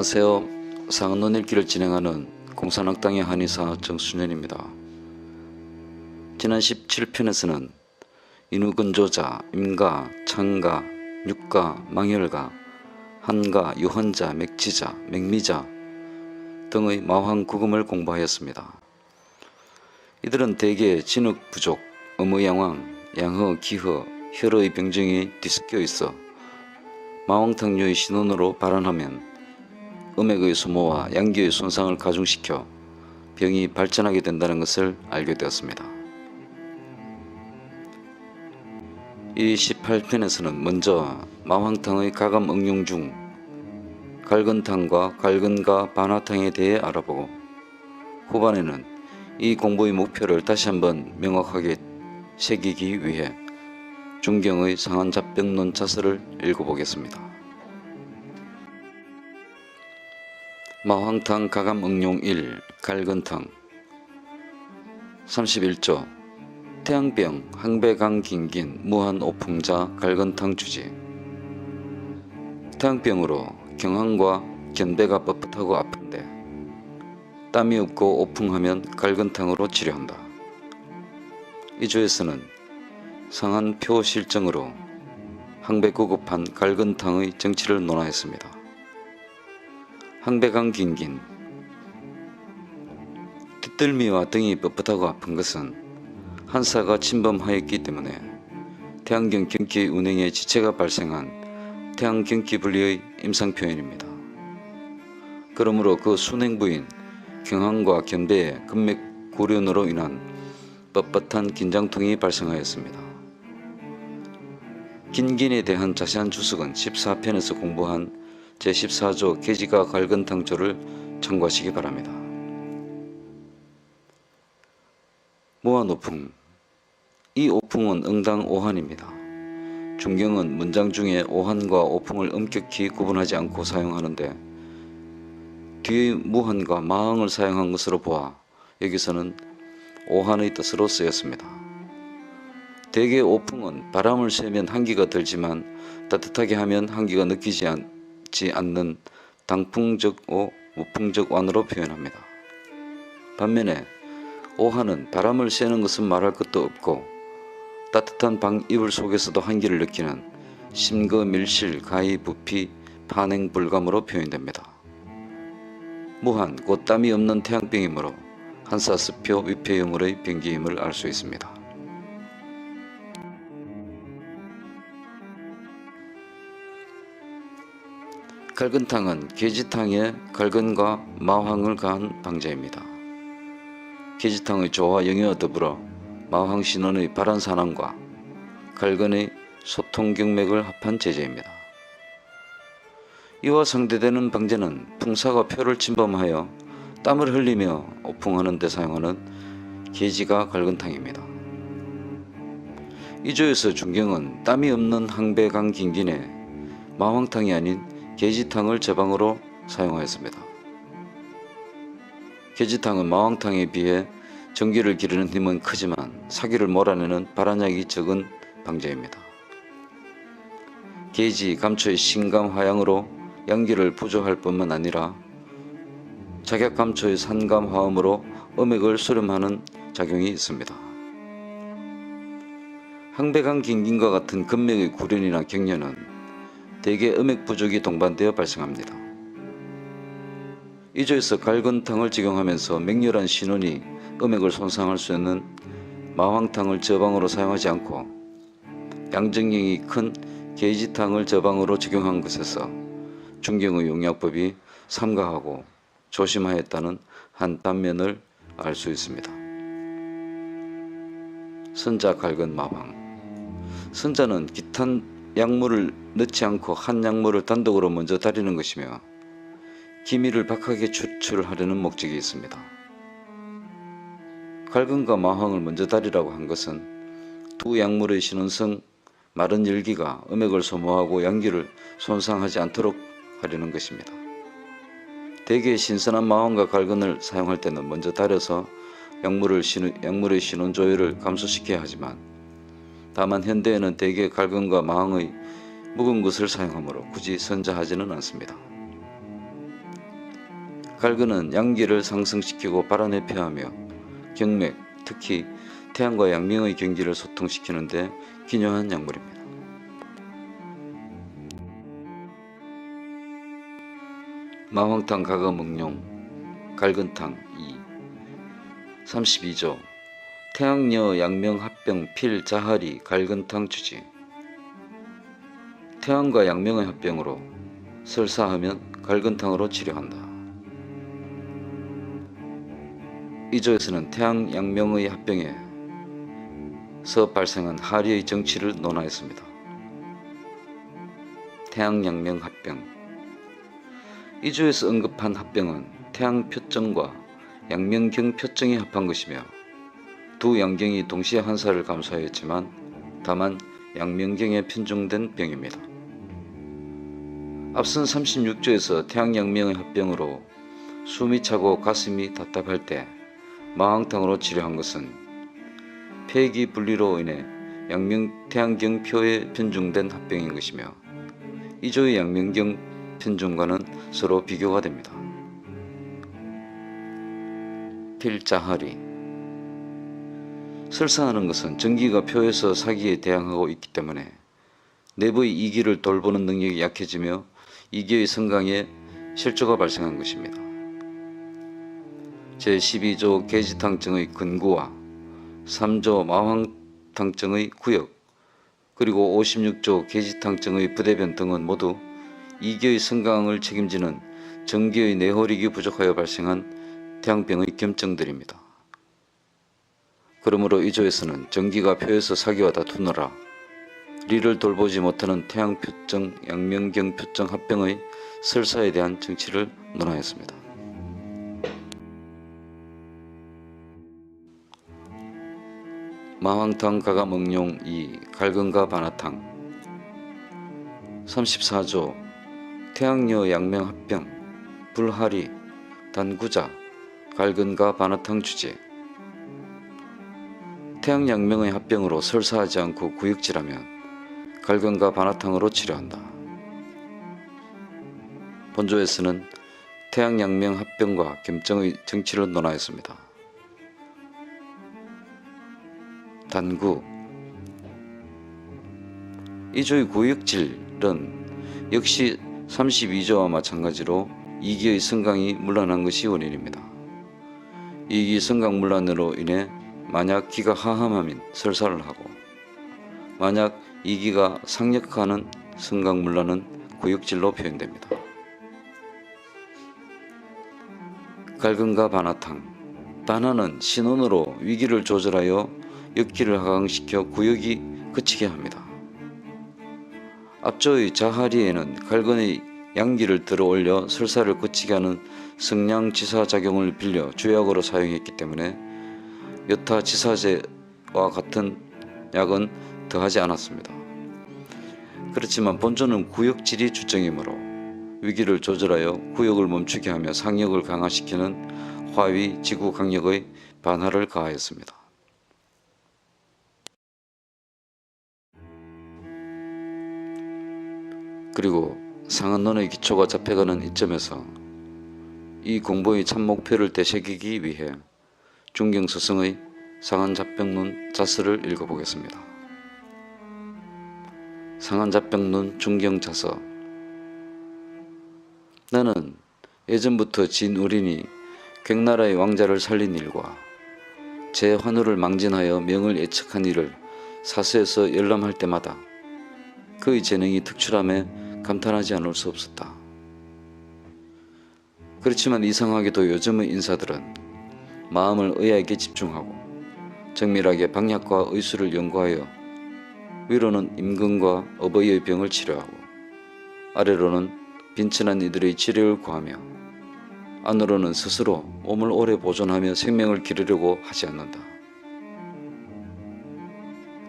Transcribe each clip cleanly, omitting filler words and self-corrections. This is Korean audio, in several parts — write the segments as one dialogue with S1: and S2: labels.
S1: 안녕하세요. 상언론 읽기를 진행하는 공산학당의 한의사 정순현입니다. 지난 17편에서는 인후근조자, 임가, 창가, 육가, 망혈가, 한가, 유헌자, 맥지자, 맥미자 등의 마황구금을 공부하였습니다. 이들은 대개 진흙 부족, 어무양황, 양허, 기허, 혈의 병증이 뒤섞여 있어 마왕탕류의 신원으로 발환하면 음액의 소모와 양기의 손상을 가중시켜 병이 발전하게 된다는 것을 알게 되었습니다. 이 18편에서는 먼저 마황탕의 가감 응용 중 갈근탕과 갈근가 반화탕에 대해 알아보고, 후반에는 이 공부의 목표를 다시 한번 명확하게 새기기 위해 중경의 상한잡병론 자서를 읽어보겠습니다. 마황탕 가감 응용 1 갈근탕 31조 태양병 항배강 긴긴 무한 오풍자 갈근탕 주지. 태양병으로 경항과 견배가 뻣뻣하고 아픈데 땀이 없고 오풍하면 갈근탕으로 치료한다. 이 조에서는 상한 표실증으로 항배구급한 갈근탕의 정치를 논하였습니다. 항배강 긴긴, 뒷덜미와 등이 뻣뻣하고 아픈 것은 한사가 침범하였기 때문에 태양경 경기 운행에 지체가 발생한 태양경기 분리의 임상표현입니다. 그러므로 그 순행부인 경항과 견배의 근맥 고련으로 인한 뻣뻣한 긴장통이 발생하였습니다. 긴긴에 대한 자세한 주석은 14편에서 공부한 제14조 계지가 갈근탕조를 참고하시기 바랍니다. 무한오풍. 이 오풍은 응당 오한입니다. 중경은 문장 중에 오한과 오풍을 엄격히 구분하지 않고 사용하는데 뒤의 무한과 마항을 사용한 것으로 보아 여기서는 오한의 뜻으로 쓰였습니다. 대개 오풍은 바람을 쐬면 한기가 들지만 따뜻하게 하면 한기가 느끼지 않는 당풍적오, 무풍적완으로 표현합니다. 반면에 오한은 바람을 쐬는 것은 말할 것도 없고 따뜻한 방 이불 속에서도 한기를 느끼는 심거 밀실 가히 부피 판행 불감으로 표현됩니다. 무한 곧 땀이 없는 태양병이므로 한사스표 위폐유물의 병기임을 알 수 있습니다. 갈근탕은 계지탕에 갈근과 마황을 가한 방자입니다. 계지탕의 조와 영유와 더불어 마황신원의 발한산항과 갈근의 소통경맥을 합한 제제입니다. 이와 상대되는 방제는 풍사가 표를 침범하여 땀을 흘리며 오풍하는 데 사용하는 계지가 갈근탕입니다. 이 조에서 중경은 땀이 없는 항배강 긴긴에 마황탕이 아닌 계지탕을 제방으로 사용하였습니다. 계지탕은 마황탕에 비해 전기를 기르는 힘은 크지만 사기를 몰아내는 발한약이 적은 방제입니다. 계지, 감초의 신감 화양으로 양기를 부조할 뿐만 아니라 작약 감초의 산감 화음으로 음액을 수렴하는 작용이 있습니다. 항배강 긴긴과 같은 근맥의 구련이나 경련은 대개 음액 부족이 동반되어 발생합니다. 이 조에서 갈근탕을 적용하면서 맹렬한 신원이 음액을 손상할 수 있는 마황탕을 저방으로 사용하지 않고 양정경이 큰 계지탕을 저방으로 적용한 것에서 중경의 용약법이 삼가하고 조심하였다는 한 단면을 알 수 있습니다. 선자 갈근 마황. 선자는 기탄 약물을 넣지 않고 한 약물을 단독으로 먼저 다리는 것이며 기미를 박하게 추출하려는 목적이 있습니다. 갈근과 마황을 먼저 다리라고 한 것은 두 약물의 신원성 마른 열기가 음액을 소모하고 양기를 손상하지 않도록 하려는 것입니다. 대개 신선한 마황과 갈근을 사용할 때는 먼저 다려서 약물의 신원 조율을 감소시켜야 하지만 다만 현대에는 대개 갈근과 마황의 묵은 것을 사용하므로 굳이 선자하지는 않습니다. 갈근은 양기를 상승시키고 발안회피하며 경맥, 특히 태양과 양명의 경기를 소통시키는데 기묘한 약물입니다. 마황탕 가가먹룡 갈근탕 2 32조 태양여 양명합병 필자하리 갈근탕 주지. 태양과 양명의 합병으로 설사하면 갈근탕으로 치료한다. 이 조에서는 태양 양명의 합병에서 발생한 하리의 정치를 논하였습니다. 태양 양명 합병. 이 조에서 언급한 합병은 태양표정과 양명경표정이 합한 것이며 두 양경이 동시에 한사를 감수하였지만 다만 양명경에 편중된 병입니다. 앞선 36조에서 태양양명의 합병으로 숨이 차고 가슴이 답답할 때 마황탕으로 치료한 것은 폐기 분리로 인해 태양경표에 편중된 합병인 것이며 이 조의 양명경 편중과는 서로 비교가 됩니다. 필자하리. 설사하는 것은 전기가 표에서 사기에 대항하고 있기 때문에 내부의 이기를 돌보는 능력이 약해지며 이기의 성강에 실조가 발생한 것입니다. 제12조 계지탕증의 근구와 3조 마황탕증의 구역 그리고 56조 계지탕증의 부대변 등은 모두 이기의 성강을 책임지는 전기의 내호력이 부족하여 발생한 태양병의 겸증들입니다. 그러므로 이 조에서는 전기가 표에서 사기와 다투느라 리를 돌보지 못하는 태양표정, 양명경표정 합병의 설사에 대한 정치를 논하였습니다. 마황탕 가가먹룡 2 갈근가 반화탕 34조 태양여 양명합병 불하리 단구자 갈근가 반화탕 주제. 태양양명의 합병으로 설사하지 않고 구역질하면 갈근과 반화탕으로 치료한다. 본조에서는 태양양명 합병과 겸증의 정치를 논하였습니다. 단구. 이 조의 구역질은 역시 32조와 마찬가지로 이기의 성강이 문란한 것이 원인입니다. 이기 성강 문란으로 인해 만약 기가 하함하면 설사를 하고 만약 이기가 상력하는 성강문란은 구역질로 표현됩니다. 갈근과 반화탕. 반화는 신원으로 위기를 조절하여 역기를 하강시켜 구역이 그치게 합니다. 앞조의 자하리에는 갈근의 양기를 들어올려 설사를 그치게 하는 성량지사작용을 빌려 주약으로 사용했기 때문에 여타 지사제와 같은 약은 더하지 않았습니다. 그렇지만 본조는 구역질이 주정이므로 위기를 조절하여 구역을 멈추게 하며 상력을 강화시키는 화위 지구 강력의 반화를 가하였습니다. 그리고 상한론의 기초가 잡혀가는 이점에서 이 공부의 참목표를 되새기기 위해 중경서성의 상한잡병론 자서를 읽어보겠습니다. 상한잡병론 중경자서. 나는 예전부터 진우린이 객나라의 왕자를 살린 일과 제 환우를 망진하여 명을 예측한 일을 사서에서 열람할 때마다 그의 재능이 특출함에 감탄하지 않을 수 없었다. 그렇지만 이상하게도 요즘의 인사들은 마음을 의학에 집중하고 정밀하게 방약과 의술을 연구하여 위로는 임금과 어버이의 병을 치료하고 아래로는 빈천한 이들의 치료를 구하며 안으로는 스스로 몸을 오래 보존하며 생명을 기르려고 하지 않는다.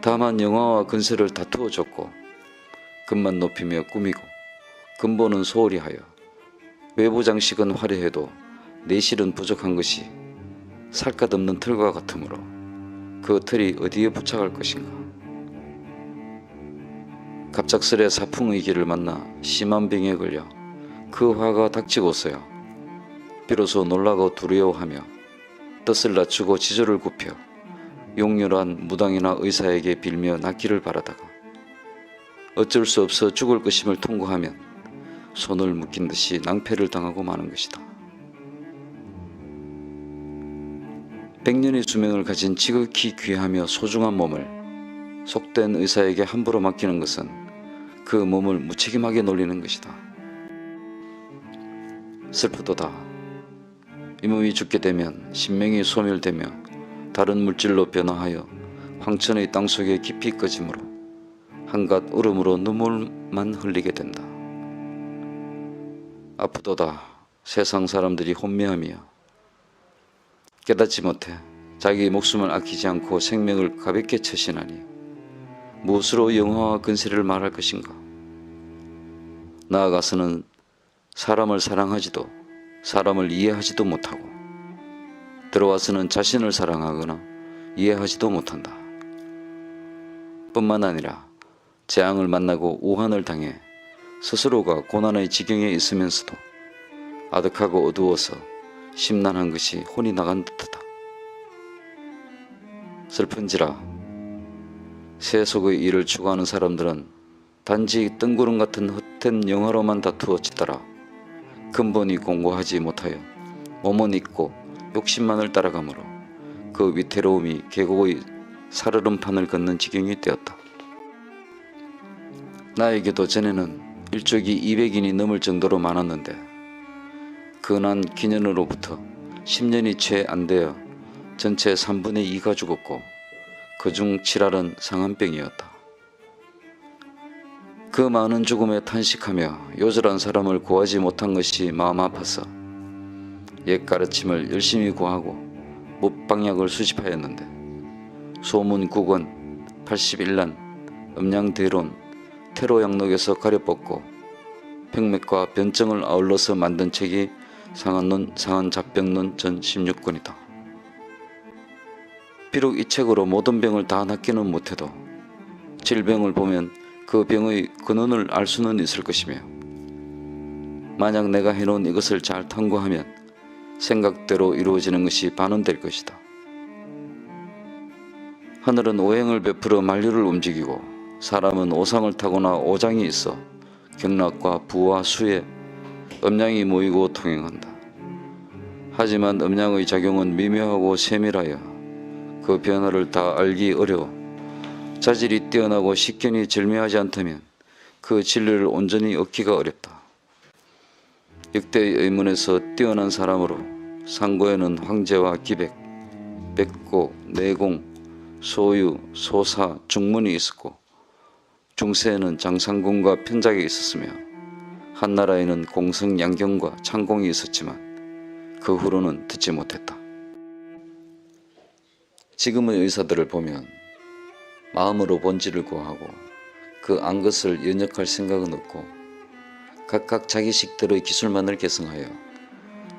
S1: 다만 영화와 근세를 다투어 줬고 금만 높이며 꾸미고 근본은 소홀히 하여 외부 장식은 화려해도 내실은 부족한 것이 살갗없는 틀과 같으므로 그 틀이 어디에 부착할 것인가. 갑작스레 사풍의 길을 만나 심한 병에 걸려 그 화가 닥치고서야 비로소 놀라고 두려워하며 뜻을 낮추고 지조를 굽혀 용렬한 무당이나 의사에게 빌며 낫기를 바라다가 어쩔 수 없어 죽을 것임을 통고하면 손을 묶인 듯이 낭패를 당하고 마는 것이다. 100년의 수명을 가진 지극히 귀하며 소중한 몸을 속된 의사에게 함부로 맡기는 것은 그 몸을 무책임하게 놀리는 것이다. 슬프도다. 이 몸이 죽게 되면 신명이 소멸되며 다른 물질로 변화하여 황천의 땅속에 깊이 꺼지므로 한갓 울음으로 눈물만 흘리게 된다. 아프도다. 세상 사람들이 혼미하며 깨닫지 못해 자기 목숨을 아끼지 않고 생명을 가볍게 처신하니 무엇으로 영화와 근세를 말할 것인가. 나아가서는 사람을 사랑하지도 사람을 이해하지도 못하고 들어와서는 자신을 사랑하거나 이해하지도 못한다. 뿐만 아니라 재앙을 만나고 오한을 당해 스스로가 고난의 지경에 있으면서도 아득하고 어두워서 심란한 것이 혼이 나간 듯하다. 슬픈지라 세속의 일을 추구하는 사람들은 단지 뜬구름 같은 헛된 영화로만 다투어 치더라 근본이 공고하지 못하여 몸은 있고 욕심만을 따라가므로 그 위태로움이 계곡의 살얼음판을 걷는 지경이 되었다. 나에게도 전에는 일족이 200인이 넘을 정도로 많았는데 근한 기년으로부터 10년이 채 안 되어 전체 3분의 2가 죽었고 그중 7알은 상한병이었다. 그 많은 죽음에 탄식하며 요절한 사람을 구하지 못한 것이 마음 아파서 옛 가르침을 열심히 구하고 못방약을 수집하였는데 소문국원 81난 음양대론 테로양록에서 가려뻗고 병맥과 변증을 아울러서 만든 책이 상한론 상한잡병론 전 16권이다. 비록 이 책으로 모든 병을 다 낫기는 못해도 질병을 보면 그 병의 근원을 알 수는 있을 것이며 만약 내가 해놓은 이것을 잘 탐구하면 생각대로 이루어지는 것이 반원될 것이다. 하늘은 오행을 베풀어 만류를 움직이고 사람은 오상을 타거나 오장이 있어 경락과 부와 수에 음양이 모이고 통행한다. 하지만 음양의 작용은 미묘하고 세밀하여 그 변화를 다 알기 어려워 자질이 뛰어나고 식견이 절묘하지 않다면 그 진리를 온전히 얻기가 어렵다. 역대의 의문에서 뛰어난 사람으로 상고에는 황제와 기백, 백고, 내공, 소유, 소사, 중문이 있었고 중세에는 장상궁과 편작이 있었으며 한나라에는 공성, 양경과 창공이 있었지만 그 후로는 듣지 못했다. 지금의 의사들을 보면 마음으로 본질을 구하고 그 안 것을 연역할 생각은 없고 각각 자기식대로의 기술만을 개성하여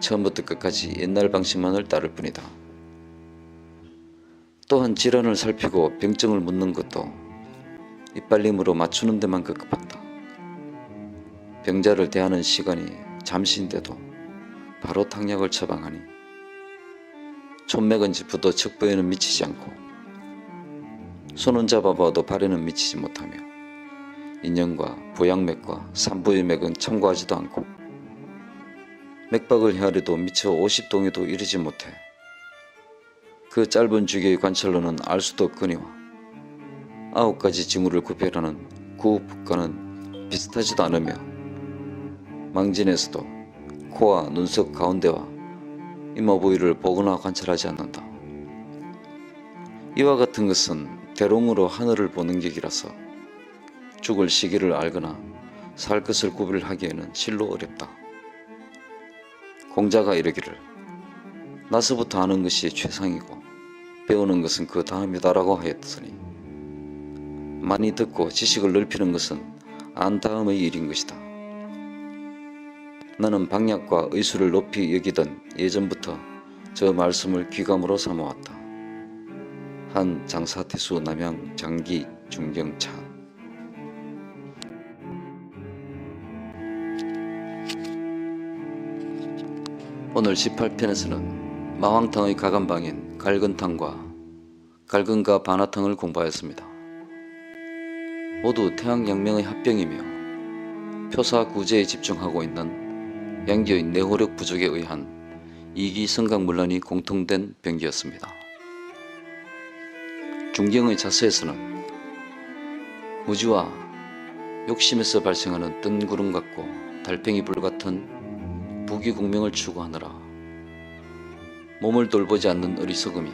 S1: 처음부터 끝까지 옛날 방식만을 따를 뿐이다. 또한 질환을 살피고 병증을 묻는 것도 이빨림으로 맞추는 데만 급급하다. 병자를 대하는 시간이 잠시인데도 바로 탕약을 처방하니 촌맥은 짚어도 척부에는 미치지 않고 손은 잡아봐도 발에는 미치지 못하며 인연과 부양맥과 산부의 맥은 참고하지도 않고 맥박을 헤아려도 미처 50동에도 이르지 못해 그 짧은 주기의 관찰로는 알 수도 없거니와 9가지 징후를 구별하는 구북과는 비슷하지도 않으며 망진에서도 코와 눈썹 가운데와 이마 부위를 보거나 관찰하지 않는다. 이와 같은 것은 대롱으로 하늘을 보는 격이라서 죽을 시기를 알거나 살 것을 구별하기에는 실로 어렵다. 공자가 이르기를 나서부터 아는 것이 최상이고 배우는 것은 그 다음이다라고 하였으니 많이 듣고 지식을 넓히는 것은 안 다음의 일인 것이다. 나는 방약과 의술을 높이 여기던 예전부터 저 말씀을 귀감으로 삼아왔다. 한 장사태수 남양 장기 중경차 오늘 18편에서는 마왕탕의 가감방인 갈근탕과 갈근가 반화탕을 공부하였습니다. 모두 태양양명의 합병이며 표사구제에 집중하고 있는 양기의 내호력 부족에 의한 이기성강문란이 공통된 병기였습니다. 중경의 자서에서는 무지와 욕심에서 발생하는 뜬구름 같고 달팽이 불 같은 부귀공명을 추구하느라 몸을 돌보지 않는 어리석음이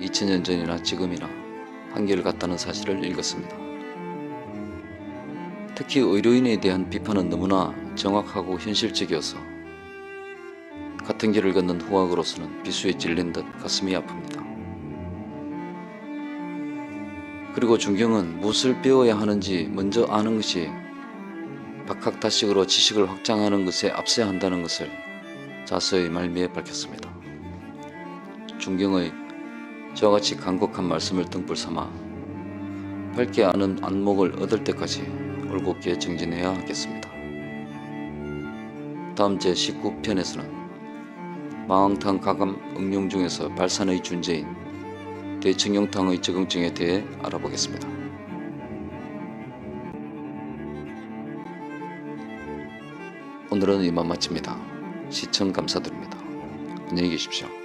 S1: 2000년 전이나 지금이나 한결같다는 사실을 읽었습니다. 특히 의료인에 대한 비판은 너무나 정확하고 현실적이어서 같은 길을 걷는 후학으로서는 비수에 찔린 듯 가슴이 아픕니다. 그리고 중경은 무엇을 배워야 하는지 먼저 아는 것이 박학다식으로 지식을 확장하는 것에 앞서야 한다는 것을 자서의 말미에 밝혔습니다. 중경의 저와 같이 간곡한 말씀을 등불 삼아 밝게 아는 안목을 얻을 때까지 올곧게 정진해야 하겠습니다. 다음 제19편에서는 마왕탕 가감 응용 중에서 발산의 준재인 대청룡탕의 적응증에 대해 알아보겠습니다. 오늘은 이만 마칩니다. 시청 감사드립니다. 안녕히 계십시오.